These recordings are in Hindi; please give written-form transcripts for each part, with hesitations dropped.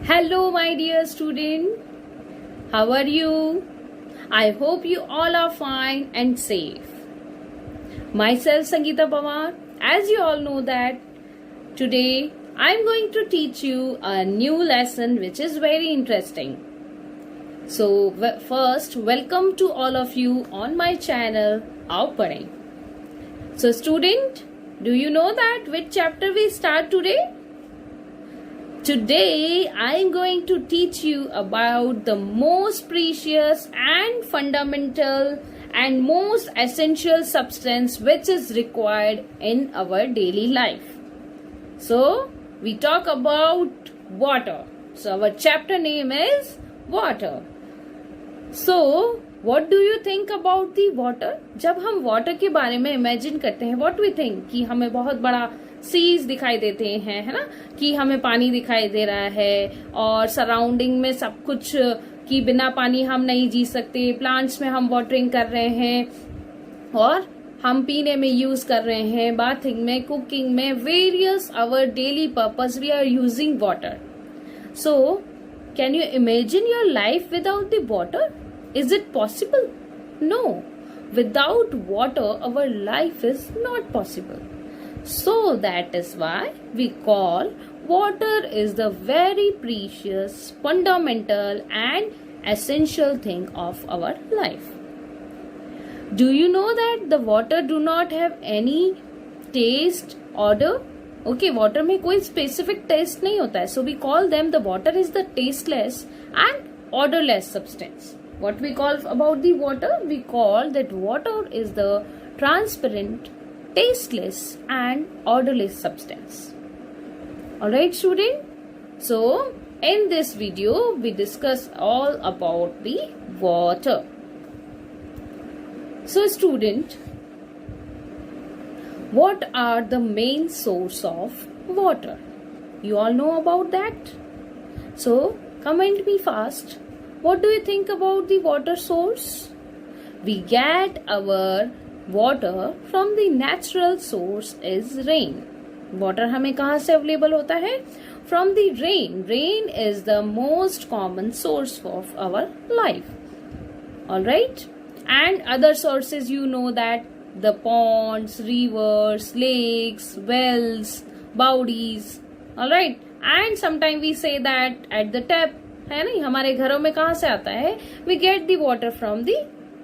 Hello, my dear student. How are you? I hope you all are fine and safe. Myself, Sangeeta Pawar. As you all know that today I am going to teach you a new lesson which is very interesting. So first, welcome to all of you on my channel, Aao Padhein. So student, do you know that which chapter we start today? Today, I am going to teach you about the most precious and fundamental and most essential substance which is required in our daily life. So, we talk about water. So, our chapter name is water. So, what do you think about the water? जब हम water के बारे में imagine करते हैं, what we think? कि हमें बहुत बड़ा सीज दिखाई देते हैं, है ना, कि हमें पानी दिखाई दे रहा है और सराउंडिंग में सब कुछ, कि बिना पानी हम नहीं जी सकते, प्लांट्स में हम वाटरिंग कर रहे हैं और हम पीने में यूज कर रहे हैं, बाथिंग में, कुकिंग में, various our daily purpose we are using water. So can you imagine your life without the water? Is it possible? No. Without water our life is not possible. So that is why we call water is the very precious, fundamental and essential thing of our life. Do you know that the water do not have any taste, odor? Okay, water में कोई specific taste नहीं होता है. So we call them the water is the tasteless and odorless substance. What we call about the water? We call that water is the transparent, tasteless and odorless substance. Alright student, so in this video we discuss all about the water. So student, what are the main source of water? You all know about that? So comment me fast. What do you think about the water source? We get our water from the natural source is rain. Water हमें कहाँ से available होता है? From the rain. Rain is the most common source of our life. Alright? And other sources you know that the ponds, rivers, lakes, wells, bawdies. Alright? And sometimes we say that at the tap. है नहीं, हमारे घरों में कहाँ से आता है? We get the water from the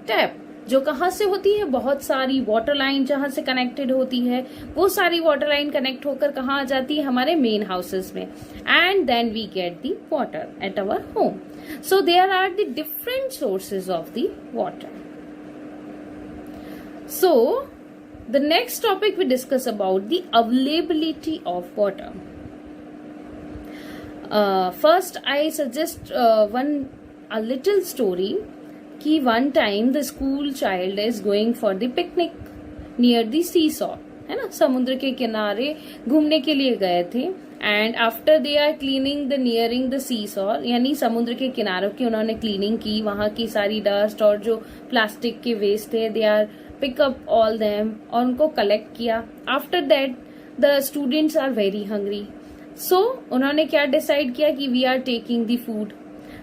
tap. जो कहाँ से होती है? बहुत सारी वाटर लाइन जहाँ से कनेक्टेड होती है, वो सारी वाटर लाइन कनेक्ट होकर कहाँ आ जाती है? हमारे मेन हाउसेस में. And then we get the water at our home. So there are the different sources of the water. So the next topic we discuss about the availability of water. First I suggest one a little story कि one time the school child is going for the picnic near the seesaw, है ना, समुद्र के किनारे घूमने के लिए गए थे. And after they are cleaning the nearing the seesaw, यानी समुद्र के किनारों की उन्होंने क्लीनिंग की, वहां की सारी डस्ट और जो प्लास्टिक के वेस्ट थे they are pick up all them और उनको कलेक्ट किया. After that the students are very hungry. So उन्होंने क्या डिसाइड किया कि we are taking the food.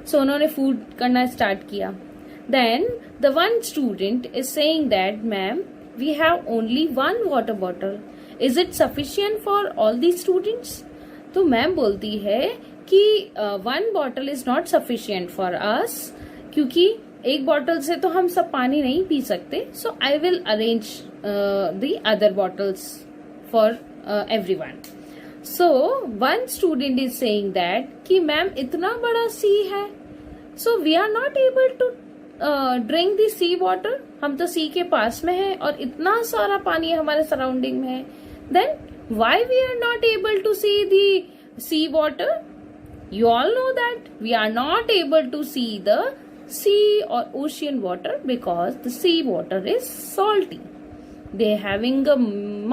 So उन्होंने फूड करना स्टार्ट किया. Then the one student is saying that, ma'am, we have only one water bottle. Is it sufficient for all the students? तो मैम बोलती है कि one bottle is not sufficient for us, क्योंकि एक बॉटल से तो हम सब पानी नहीं पी सकते. So I will arrange the other bottles for everyone. So one student is saying that कि मैम इतना बड़ा सी है, so we are not able to drink the sea water. हम तो सी के पास में है और इतना सारा पानी हमारे सराउंडिंग में है. Then why we are not able to see the sea water? You all know that we are not able to see the sea और ocean water because the sea water is salty. They having a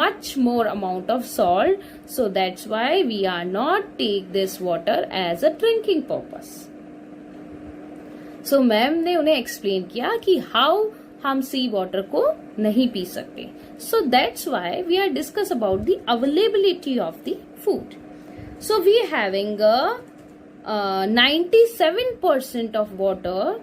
much more amount of salt, so that's why we are not take this water as a drinking purpose. So ma'am ने उन्हें एक्सप्लेन किया कि हाउ हम सी वाटर को नहीं पी सकते. So that's why we are discuss about the availability of the food. So we are having 97% of water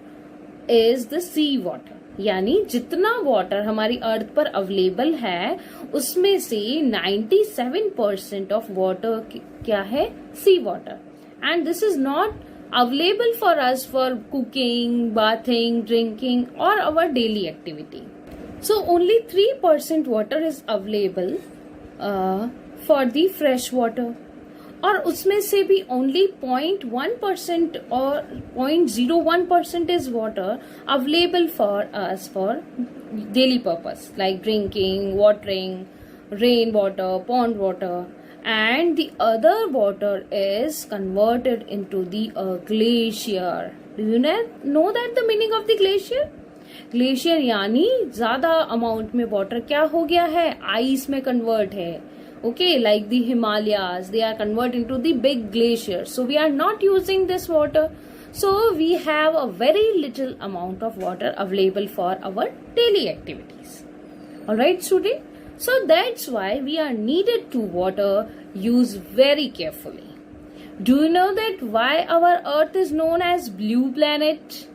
is the sea water, यानी जितना वाटर हमारी अर्थ पर अवेलेबल है उसमें से 97% ऑफ वाटर क्या है, sea water. And this is not available for us for cooking, bathing, drinking और our daily activity. So only 3% water is available for the fresh water, और उसमें से भी ओनली 0.1% और 0.01% is water available for us for daily purpose like drinking, watering, rain water, pond water, and the other water is converted into the glacier. Do you know that the meaning of the glacier? Glacier यानी ज्यादा अमाउंट में वाटर क्या हो गया है, आइस में कन्वर्ट है. Okay, like the Himalayas, they are converted into the big glaciers. So we are not using this water. So we have a very little amount of water available for our daily activities. Alright, student? So that's why we are needed to water use very carefully. Do you know that why our earth is known as blue planet?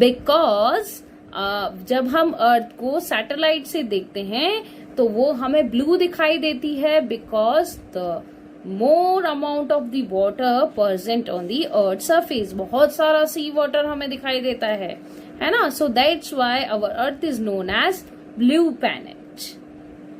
Because जब हम अर्थ को सैटेलाइट से देखते हैं तो वो हमें ब्लू दिखाई देती है, because the more amount of the water present on the earth surface, बहुत सारा सी वाटर हमें दिखाई देता है ना. So that's why our earth is known as blue planet.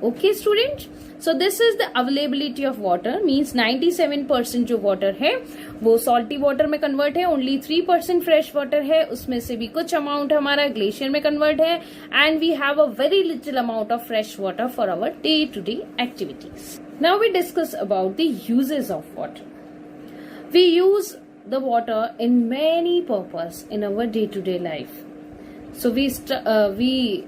Okay student, so this is the availability of water, means 97% जो वाटर है वो सॉल्टी वाटर में कन्वर्ट है, ओनली 3% फ्रेश वाटर है, उसमें से भी कुछ अमाउंट हमारा ग्लेशियर में कन्वर्ट है, and we have a very little amount of fresh water for our day to day activities. Now we discuss about the uses of water. We use the water in many purpose in our day to day life. So we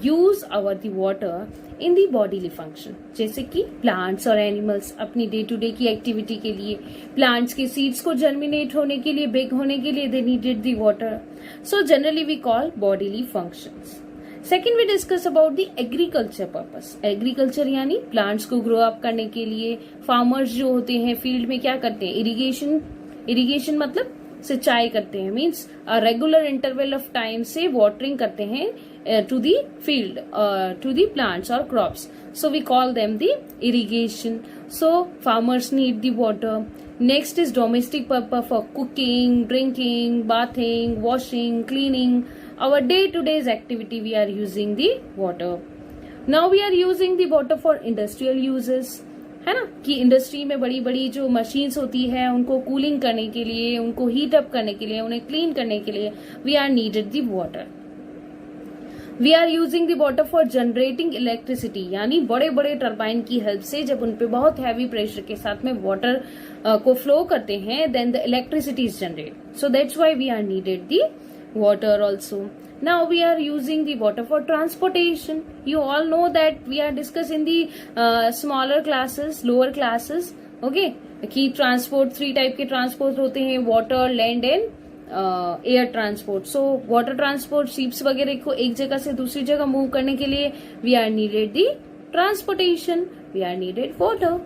use our the water in the bodily function, जैसे कि प्लांट्स और एनिमल्स अपनी डे टू डे की एक्टिविटी के लिए, प्लांट्स के सीड्स को जर्मिनेट होने के लिए, बिग होने के लिए they needed the water. So generally we call bodily functions. Second we discuss about the agriculture purpose. Agriculture यानी प्लांट्स को ग्रो अप करने के लिए फार्मर्स जो होते हैं फील्ड में क्या करते हैं, इरिगेशन मतलब सिंचाई करते हैं, means regular interval of time से वाटरिंग करते हैं to the field, to the plants or crops. So we call them the irrigation. So farmers need the water. Next is domestic purpose for cooking, drinking, bathing, washing, cleaning. Our day-to-day activity we are using the water. Now we are using the water for industrial uses. है ना, कि इंडस्ट्री में बड़ी बड़ी जो मशीन्स होती है उनको कूलिंग करने के लिए, उनको हीट अप करने के लिए, उन्हें क्लीन करने के लिए we are needed the water. We are using the water for generating electricity, यानी बड़े बड़े टर्बाइन की हेल्प से जब उनपे बहुत हैवी प्रेशर के साथ में वाटर को फ्लो करते हैं, then the electricity is generate. So that's why we are needed the water also. Now we are using the water for transportation. You all know that we are discussing the smaller classes, lower classes. Okay, कि transport 3 टाइप के transport होते हैं, water, land and air transport. So water transport, ships वगैरह को एक जगह से दूसरी जगह मूव करने के लिए we are needed the transportation, we are needed water.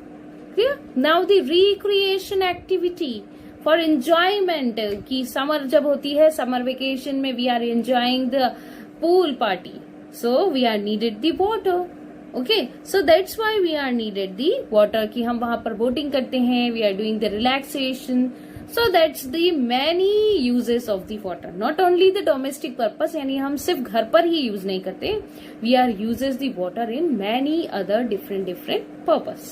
Clear? Now the recreation activity for enjoyment, की समर जब होती है, समर वेकेशन में we are enjoying the pool party, so we are needed the water. Okay, so that's why we are needed the water, कि हम वहां पर बोटिंग करते हैं, we are doing the relaxation. So that's the many uses of the water. Not only the domestic purpose, यानी हम सिर्फ घर पर ही यूज नहीं करते. We are uses the water in many other different purpose.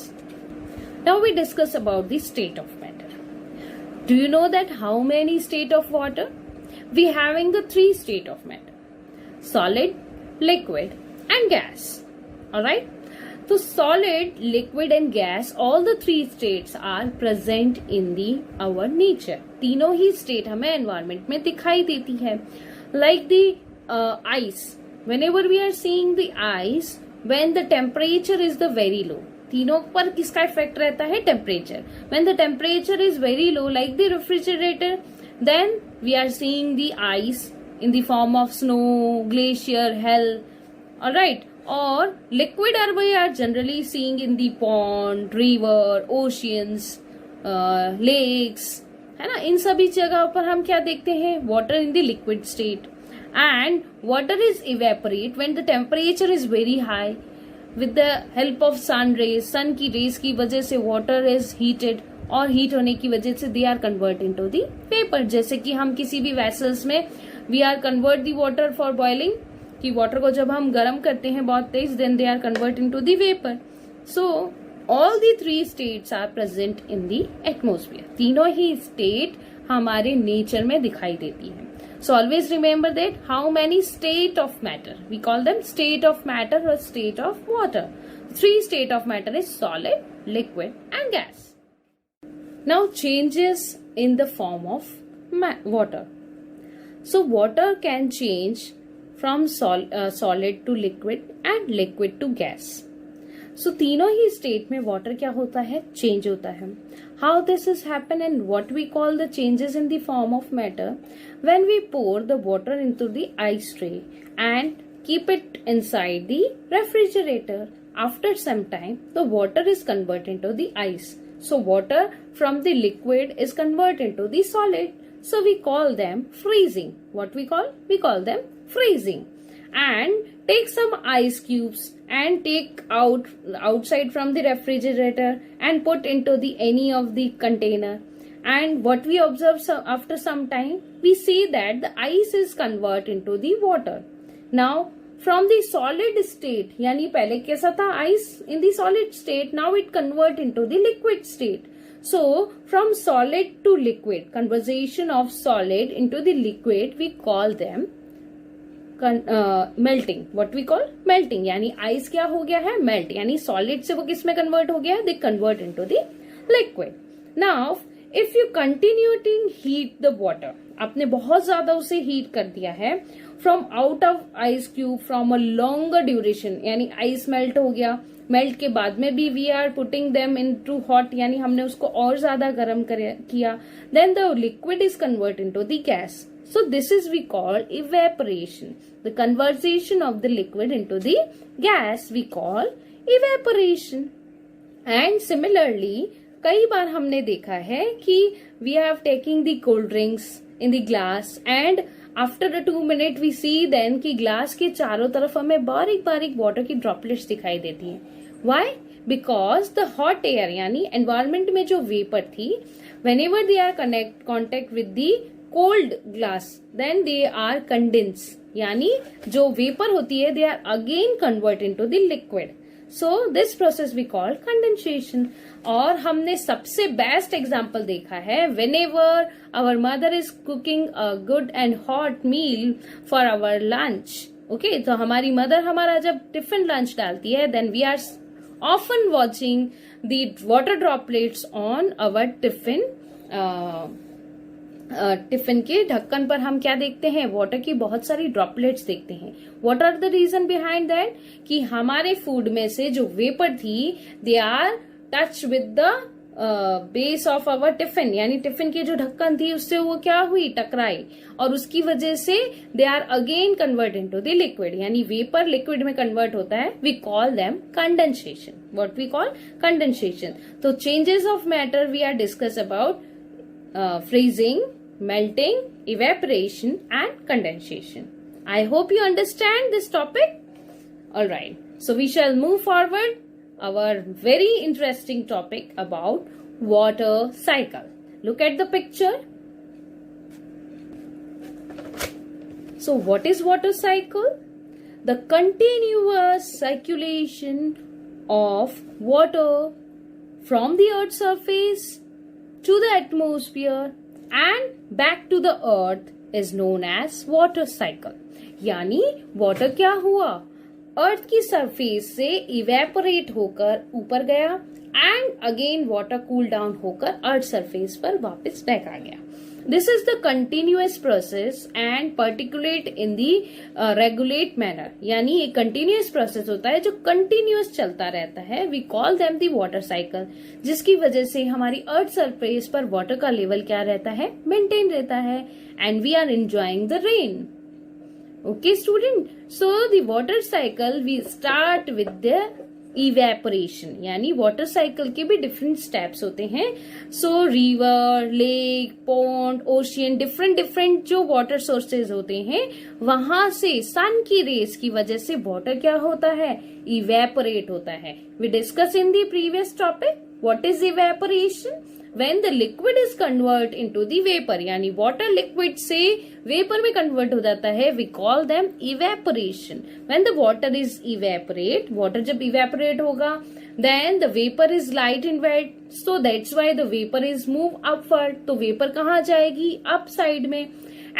Now we discuss about the state of matter. Do you know that how many state of water? We having the 3 state of matter: solid, liquid, and gas. All right. So solid, liquid and gas, all the 3 states are present in the our nature. तीनों ही state हमें environment में दिखाई देती है. Like the ice. Whenever we are seeing the ice, when the temperature is the very low. तीनों पर किसका effect रहता है? Temperature. When the temperature is very low, like the refrigerator, then we are seeing the ice in the form of snow, glacier, hail. All right. Or liquid we are generally seeing in the pond, river, oceans. Lakes, है ना, इन सभी जगह पर हम क्या देखते हैं, water in the liquid state. And water is evaporate when the temperature is very high with the help of sun rays. Sun की रेज की वजह से वाटर इज हीटेड, और हीट होने की वजह से they are convert into the vapour. जैसे कि हम किसी भी वेसल्स में we are convert the water for boiling, कि वाटर को जब हम गर्म करते हैं बहुत तेज, then they are convert into the vapour. So all the three states are present in the atmosphere. तीनों ही स्टेट हमारे नेचर में दिखाई देती है. So always remember that how many state of matter, we call them state of matter और state of water. Three state of matter is solid, liquid and gas. Now changes in the form of water. So water can change from solid to liquid and liquid to gas. So तीनों ही स्टेट में वाटर क्या होता है, चेंज होता है. How this is happen and what we call the changes in the form of matter, when we pour the water into the ice tray and keep it inside the refrigerator. After some time the water is converted into the ice. So water from the liquid is converted into the solid. So we call them freezing. What we call? We call them freezing. And take some ice cubes and take outside from the refrigerator and put into the any of the container. And what we observe after some time, we see that the ice is converted into the water. Now from the solid state, यानी पहले कैसा था ice in the solid state, now it convert into the liquid state. So from solid to liquid, conversion of solid into the liquid, we call them melting. What we call melting, यानी ice क्या हो गया है, melt, यानी solid से वो किस में convert हो गया है, they convert into the liquid. Now if you continue to heat the water, आपने बहुत ज्यादा उसे हीट कर दिया है, from out of ice cube from a longer duration, यानी ice melt हो गया, मेल्ट के बाद में भी we are putting them in to hot, यानी हमने उसको और ज्यादा गर्म किया, then the liquid is convert into the gas. So this is we call evaporation. The conversation of the liquid into the gas we call evaporation. And similarly कई बार हमने देखा है कि we have taking the cold drinks in the glass and after 2 minute we see then कि ग्लास के चारों तरफ हमें बारीक बारीक वाटर की ड्रॉपलेट्स दिखाई देती हैं. Why? Because the hot air यानी environment में जो vapor थी, whenever they are contact with the cold glass, then they are condensed. यानी जो vapor होती है, they are again convert into the liquid. So this process we call condensation. और हमने सबसे बेस्ट एग्जाम्पल देखा है whenever our mother is cooking a good and hot meal for our lunch. Okay, तो हमारी मदर हमारा जब टिफिन लंच डालती है, then we are often watching the water droplets on our tiffin. Tiffin के ढक्कन पर हम क्या देखते हैं, वाटर की बहुत सारी ड्रॉपलेट्स देखते हैं. What are the reason behind that, कि हमारे फूड में से जो वेपर थी, they are touch with the base of our tiffin, यानी टिफिन की जो ढक्कन थी उससे वो क्या हुई, टकराई, और उसकी वजह से they are again convert into the liquid, यानी वेपर लिक्विड में कन्वर्ट होता है. We call them condensation. What we call condensation. तो changes of matter we are discuss about freezing, melting, evaporation and condensation. I hope you understand this topic. Alright, so we shall move forward our very interesting topic about water cycle. Look at the picture. So what is water cycle? The continuous circulation of water from the earth's surface to the atmosphere and back to the earth is known as water cycle. यानी वाटर क्या हुआ, अर्थ की सरफेस से इवेपोरेट होकर ऊपर गया and again water cool down होकर अर्थ सरफेस पर वापस बैक आ गया. This is the continuous process and particulate in the regulate manner, यानी एक कंटिन्यूअस प्रोसेस होता है जो कंटिन्यूअस चलता रहता है. We call them the water cycle, जिसकी वजह से हमारी अर्थ सरफेस पर वाटर का लेवल क्या रहता है, मेंटेन रहता है, and we are enjoying the rain. Okay student, so the water cycle we start with the evaporation. यानी वाटर साइकिल के भी डिफरेंट स्टेप्स होते हैं। सो river, lake, pond, ocean, different different जो वाटर सोर्सेज होते हैं, वहां से सन की रेस की वजह से वाटर क्या होता है, इवेपोरेट होता है। We discuss in the previous topic what is evaporation. When the liquid is convert into the vapor, यानी water liquid से vapor में convert हो जाता है, we call them evaporation. When the water is evaporate, water जब evaporate होगा, then the vapor is light in weight, so that's why the vapor is move upward. तो vapor कहाँ जाएगी, upside में.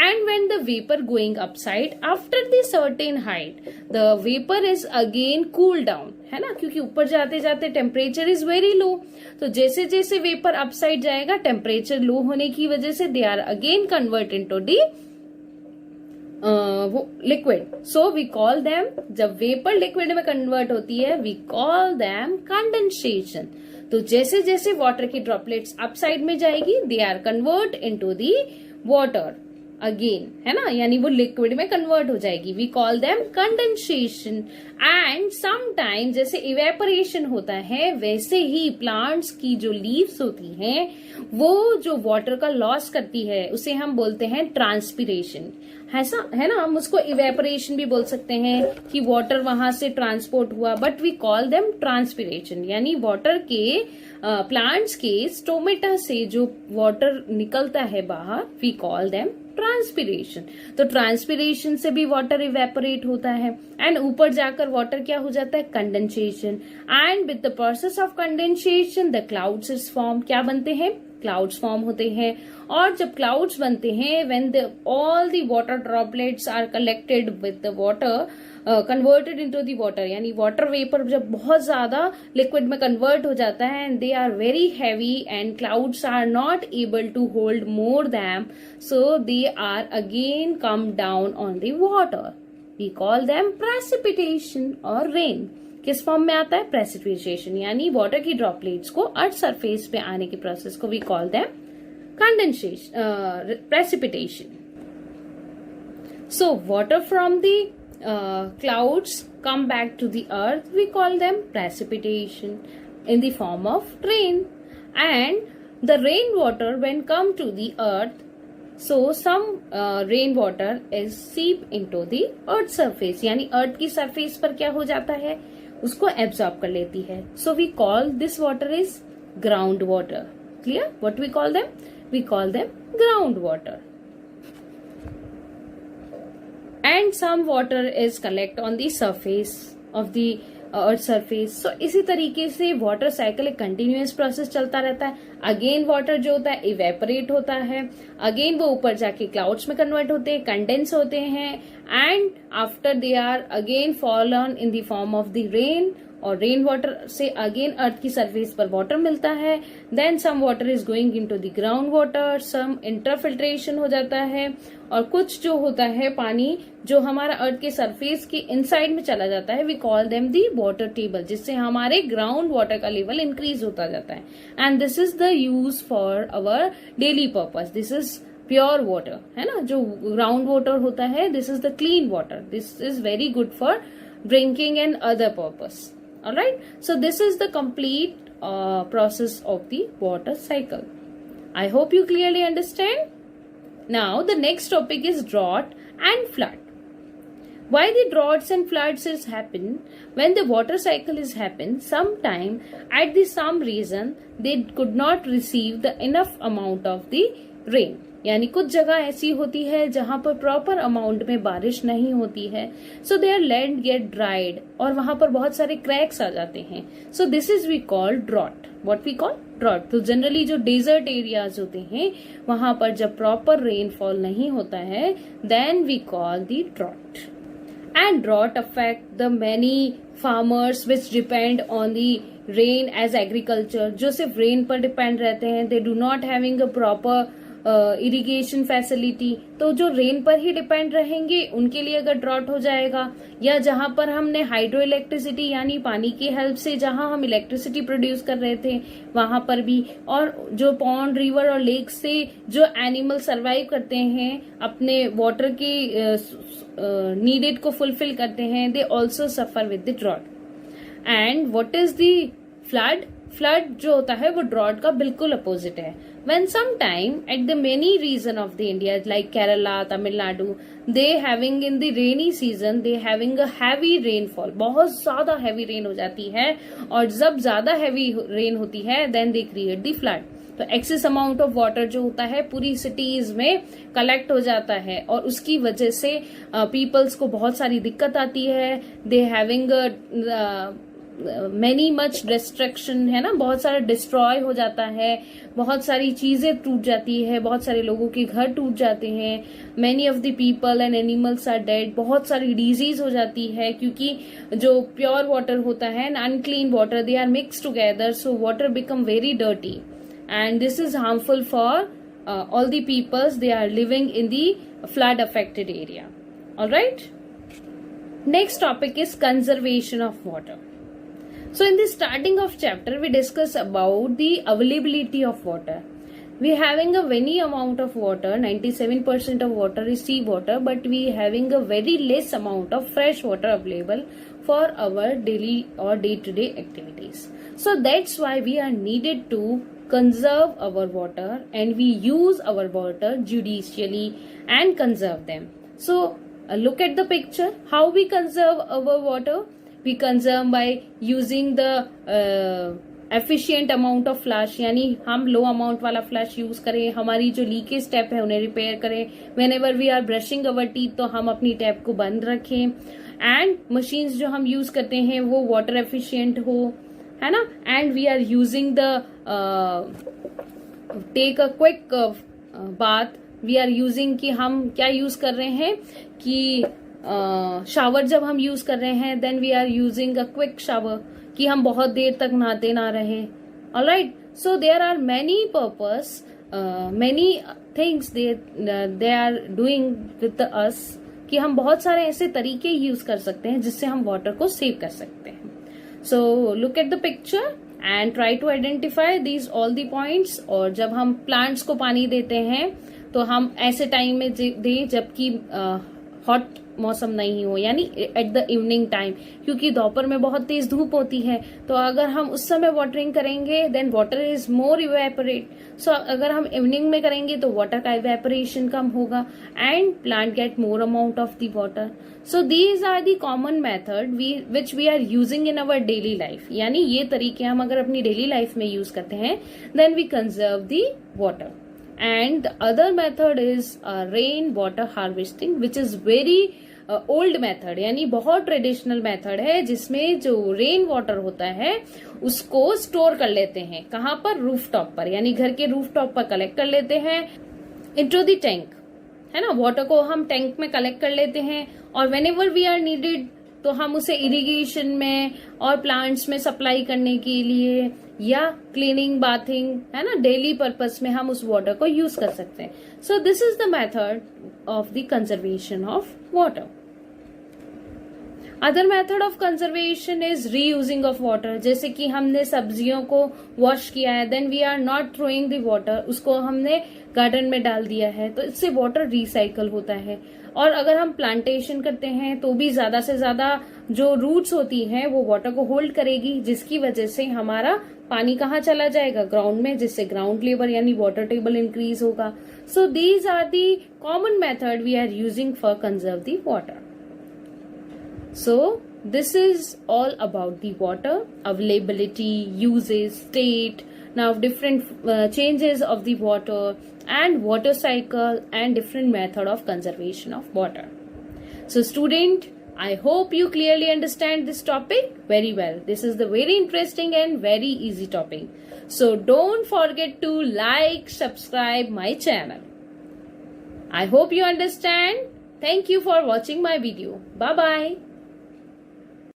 And when the vapor going upside after the certain height, the vapor is again cool down, है ना, क्योंकि ऊपर जाते जाते टेम्परेचर इज वेरी लो। तो जैसे जैसे वेपर अपसाइड जाएगा, टेम्परेचर लो होने की वजह से they are again convert into the वो liquid. So we call them, जब वेपर लिक्विड में कन्वर्ट होती है, वी कॉल देम कंडेंसेशन। तो जैसे जैसे वाटर की ड्रॉपलेट्स अपसाइड में जाएगी, they are convert into the water again, है ना, यानी वो लिक्विड में कन्वर्ट हो जाएगी। We call them condensation. And sometime जैसे इवेपोरेशन होता है, वैसे ही प्लांट्स की जो लीव्स होती हैं, वो जो वाटर का लॉस करती है, उसे हम बोलते हैं ट्रांसपिरेशन। ऐसा है ना, हम उसको इवेपोरेशन भी बोल सकते हैं कि वाटर वहां से ट्रांसपोर्ट हुआ, but we call them transpiration. यानी वाटर के प्लांट्स के स्टोमेटा से जो वाटर निकलता है बाहर, वी कॉल देम ट्रांसपिरेशन। तो ट्रांसपिरेशन से भी वाटर इवेपोरेट होता है, एंड ऊपर जाकर वाटर क्या हो जाता है, condensation. And with the process of condensation the clouds is form. क्या बनते हैं, क्लाउड्स फॉर्म होते हैं। और जब क्लाउड्स बनते हैं, when all the water droplets are collected with the water converted into the water, यानी वाटर वेपर जब बहुत ज्यादा लिक्विड में कन्वर्ट हो जाता है, and they are very heavy and clouds are not able to hold more them, so they are again come down on the water. We call them precipitation और रेन। किस फॉर्म में आता है, प्रेसिपिटेशन, यानी वाटर की ड्रॉपलेट्स को अर्थ सरफेस पे आने के प्रोसेस को we call them condensation, precipitation. So water from the clouds come back to the earth, we call them precipitation in the form of rain. And the rainwater when come to the earth, so some rainwater is seep into the earth surface, यानी earth की surface पर क्या हो जाता है, उसको absorb कर लेती है। So we call this water is ground water. Clear? What we call them? We call them ground water. And some water is collect on the surface of the earth surface. So इसी तरीके से वाटर साइकिल एक कंटिन्यूअस प्रोसेस चलता रहता है। अगेन वाटर जो होता है इवेपोरेट होता है, अगेन वो ऊपर जाके क्लाउड्स में कन्वर्ट होते हैं, कंडेंस होते हैं, and after they are again fallen in the form of the rain, और रेन वाटर से अगेन अर्थ की सरफेस पर वाटर मिलता है। Then some water is going into the ground water, some interfiltration हो जाता है, और कुछ जो होता है पानी जो हमारा अर्थ के सरफेस के इनसाइड में चला जाता है, we call them the water table, जिससे हमारे ग्राउंड वाटर का लेवल इंक्रीज होता जाता है। And this is the use for our daily purpose. This is pure water, है ना, जो ग्राउंड वाटर होता है, this is the clean water, this is very good for drinking and other purpose. Alright, so this is the complete process of the water cycle. I hope you clearly understand. Now the next topic is drought and flood. Why the droughts and floods is happen when the water cycle is happen? Sometime at the some reason they could not receive the enough amount of the rain. यानी कुछ जगह ऐसी होती है जहां पर प्रॉपर अमाउंट में बारिश नहीं होती है, so their land get dried, और वहां पर बहुत सारे क्रैक्स आ जाते हैं। So this is we call drought. What we call drought. तो जनरली जो डेजर्ट एरियाज होते हैं, वहां पर जब प्रॉपर रेनफॉल नहीं होता है, then we call the drought. And drought affect the many farmers which depend on the rain as agriculture, जो सिर्फ रेन पर डिपेंड रहते हैं, they do not having a proper irrigation facility. तो जो रेन पर ही डिपेंड रहेंगे, उनके लिए अगर ड्रॉट हो जाएगा, या जहां पर हमने हाइड्रो इलेक्ट्रिसिटी यानी पानी की हेल्प से जहां हम इलेक्ट्रिसिटी प्रोड्यूस कर रहे थे, वहां पर भी, और जो पॉन्ड, रिवर और लेक से जो एनिमल सर्वाइव करते हैं, अपने वाटर के नीडेड को फुलफिल करते हैं, they also suffer with the drought. And what is the flood? Flood जो होता है वो ड्रॉट का बिल्कुल अपोजिट है. When sometime at the many region of the India like Kerala, Tamil Nadu, they having in the rainy season they having a heavy rainfall. बहुत ज्यादा heavy rain हो जाती है और जब ज्यादा heavy rain होती है then they create the flood. तो एक्सेस अमाउंट ऑफ वाटर जो होता है पूरी सिटीज में कलेक्ट हो जाता है और उसकी वजह से पीपल्स को बहुत सारी दिक्कत आती है. They having many much destruction है ना, बहुत सारा डिस्ट्रॉय हो जाता है, बहुत सारी चीजें टूट जाती है, बहुत सारे लोगों के घर टूट जाते हैं. Many of the people and animals are dead. बहुत सारी डिजीज हो जाती है क्योंकि जो प्योर वाटर होता है and unclean water they are mix together, so water become very dirty and this is harmful for all the peoples they are living in the flood affected area. All right, next topic is conservation of water. So in the starting of chapter we discuss about the availability of water. We having a many amount of water, 97% of water is sea water, but we having a very less amount of fresh water available for our daily or day-to-day activities. So that's why we are needed to conserve our water and we use our water judiciously and conserve them. So look at the picture, how we conserve our water. We conserve by using the efficient amount of flush, यानी हम लो अमाउंट वाला फ्लश यूज करें, हमारी जो लीकेज टैप है उन्हें रिपेयर करें. whenever we are brushing our teeth तो हम अपनी टैप को बंद रखें. एंड मशीन्स जो हम यूज करते हैं वो वाटर एफिशिएंट हो, है ना. And we are using the take a quick bath. We are using कि हम क्या यूज कर रहे हैं कि शावर जब हम यूज कर रहे हैं then we are using a quick shower, कि हम बहुत देर तक नहाते ना रहे. Alright, so there are many purpose, many things they are doing with us, कि हम बहुत सारे ऐसे तरीके यूज कर सकते हैं जिससे हम वाटर को सेव कर सकते हैं. So look at the picture and try to identify these all the points. और जब हम प्लांट्स को पानी देते हैं तो हम ऐसे टाइम में दें जबकि हॉट मौसम नहीं हो, यानी एट द इवनिंग टाइम, क्योंकि दोपहर में बहुत तेज धूप होती है. तो अगर हम उस समय वाटरिंग करेंगे then water is more evaporate. So अगर हम इवनिंग में करेंगे तो वाटर का इवेपोरेशन कम होगा and plant get more amount of the water. So these are the common method which we are using in our daily life. यानी ये तरीके हम अगर अपनी डेली लाइफ में यूज करते हैं then we conserve the water. And the other method is rain water harvesting, which is very old method, यानी बहुत ट्रेडिशनल मेथड है जिसमें जो रेन वाटर होता है उसको स्टोर कर लेते हैं. कहाँ पर? रूफ टॉप पर, यानी घर के रूफ टॉप पर कलेक्ट कर लेते हैं इनटू द टैंक, है ना. वाटर को हम टैंक में कलेक्ट कर लेते हैं और व्हेनेवर वी आर नीडेड तो हम उसे इरिगेशन में और प्लांट्स में सप्लाई करने के लिए या क्लीनिंग, बाथिंग, है ना, डेली पर्पस में हम उस वाटर को यूज कर सकते हैं. So this is the method of the conservation of water. Other method of conservation is reusing of water. जैसे कि हमने सब्जियों को वॉश किया है then we are not throwing the water, उसको हमने गार्डन में डाल दिया है तो इससे वाटर रिसाइकल होता है. और अगर हम प्लांटेशन करते हैं तो भी ज्यादा से ज्यादा जो रूट्स होती हैं वो वाटर को होल्ड करेगी, जिसकी वजह से हमारा पानी कहाँ चला जाएगा? ग्राउंड में, जिससे ग्राउंड लेवल यानी वाटर टेबल इंक्रीज होगा. So these are the common method we are using for conserve the water. So this is all about the water availability, uses, state, now different changes of the water and water cycle and different method of conservation of water. So student, I hope you clearly understand this topic very well. This is the very interesting and very easy topic. So don't forget to like, subscribe my channel. I hope you understand. Thank you for watching my video. Bye bye.